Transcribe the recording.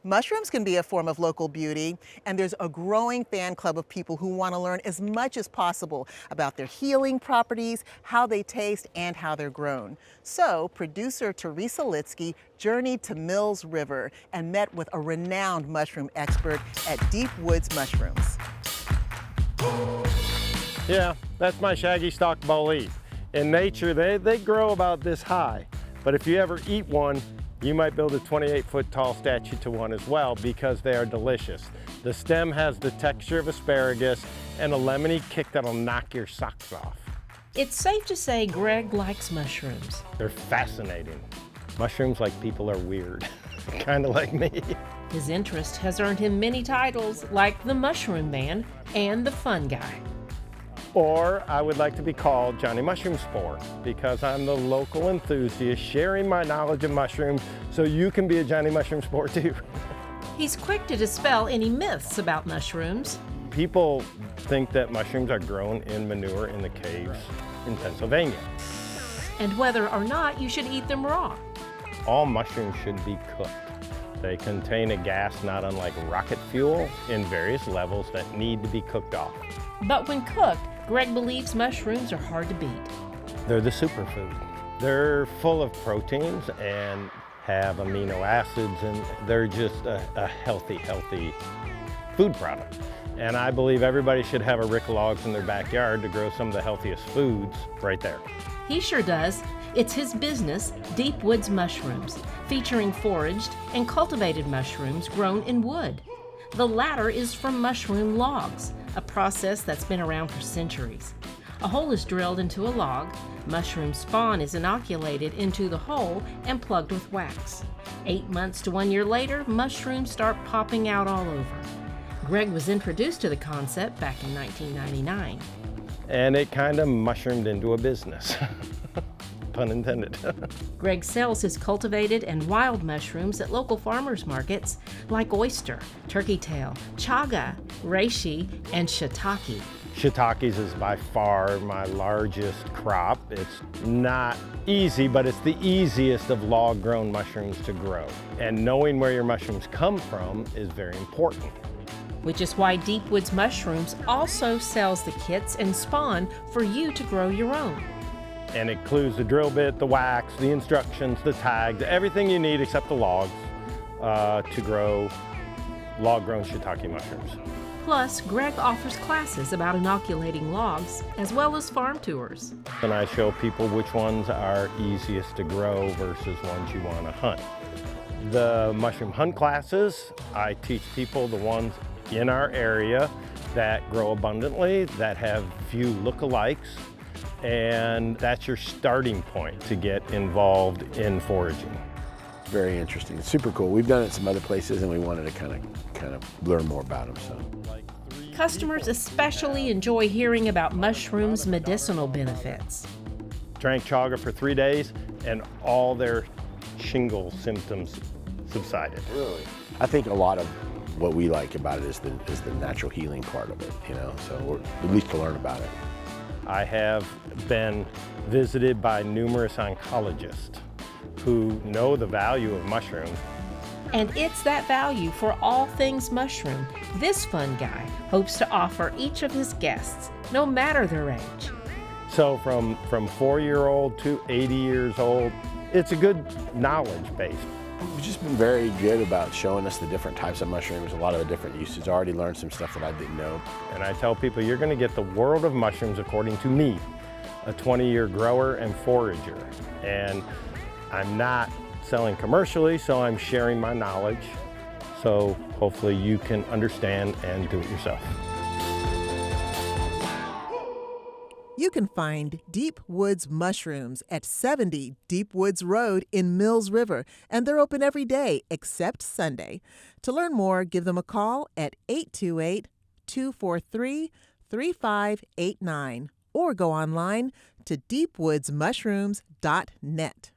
Mushrooms can be a form of local beauty, and there's a growing fan club of people who want to learn as much as possible about their healing properties, how they taste, and how they're grown. So, producer Teresa Litsky journeyed to Mills River and met with a renowned mushroom expert at Deep Woods Mushrooms. Yeah, that's my shaggy stalk bolete. In nature, they grow about this high, but if you ever eat one, you might build a 28-foot tall statue to one as well because they are delicious. The stem has the texture of asparagus and a lemony kick that'll knock your socks off. It's safe to say Greg likes mushrooms. They're fascinating. Mushrooms like people are weird, kind of like me. His interest has earned him many titles like the Mushroom Man and the Fun Guy. Or I would like to be called Johnny Mushroom Spore because I'm the local enthusiast sharing my knowledge of mushrooms so you can be a Johnny Mushroom Spore too. He's quick to dispel any myths about mushrooms. People think that mushrooms are grown in manure in the caves in Pennsylvania. And whether or not you should eat them raw. All mushrooms should be cooked. They contain a gas not unlike rocket fuel in various levels that need to be cooked off. But when cooked, Greg believes mushrooms are hard to beat. They're the superfood. They're full of proteins and have amino acids, and they're just a healthy food product. And I believe everybody should have a rick of logs in their backyard to grow some of the healthiest foods right there. He sure does. It's his business, Deep Woods Mushrooms, featuring foraged and cultivated mushrooms grown in wood. The latter is from mushroom logs, a process that's been around for centuries. A hole is drilled into a log, mushroom spawn is inoculated into the hole and plugged with wax. 8 months to 1 year later, mushrooms start popping out all over. Greg was introduced to the concept back in 1999. And it kind of mushroomed into a business, pun intended. Greg sells his cultivated and wild mushrooms at local farmers markets like oyster, turkey tail, chaga, reishi, and shiitake. Shiitakes is by far my largest crop. It's not easy, but it's the easiest of log-grown mushrooms to grow. And knowing where your mushrooms come from is very important. Which is why Deep Woods Mushrooms also sells the kits and spawn for you to grow your own. And it includes the drill bit, the wax, the instructions, the tags, everything you need except the logs to grow log-grown shiitake mushrooms. Plus, Greg offers classes about inoculating logs as well as farm tours. And I show people which ones are easiest to grow versus ones you want to hunt. The mushroom hunt classes, I teach people the ones in our area that grow abundantly, that have few lookalikes, and that's your starting point to get involved in foraging. Very interesting. It's super cool. We've done it some other places and we wanted to kind of learn more about them. So. Customers especially enjoy hearing about mushrooms' medicinal benefits. Drank chaga for 3 days and all their shingle symptoms subsided. Really? I think a lot of what we like about it is the natural healing part of it, you know, so we're, at least to learn about it. I have been visited by numerous oncologists who know the value of mushrooms. And it's that value for all things mushroom this Fun Guy hopes to offer each of his guests, no matter their age. So from 4-year-old to 80 years old, it's a good knowledge base. You've just been very good about showing us the different types of mushrooms, a lot of the different uses. I already learned some stuff that I didn't know. And I tell people you're going to get the world of mushrooms according to me, a 20-year grower and forager. And I'm not selling commercially, so I'm sharing my knowledge. So hopefully you can understand and do it yourself. You can find Deep Woods Mushrooms at 70 Deep Woods Road in Mills River, and they're open every day except Sunday. To learn more, give them a call at 828-243-3589 or go online to deepwoodsmushrooms.net.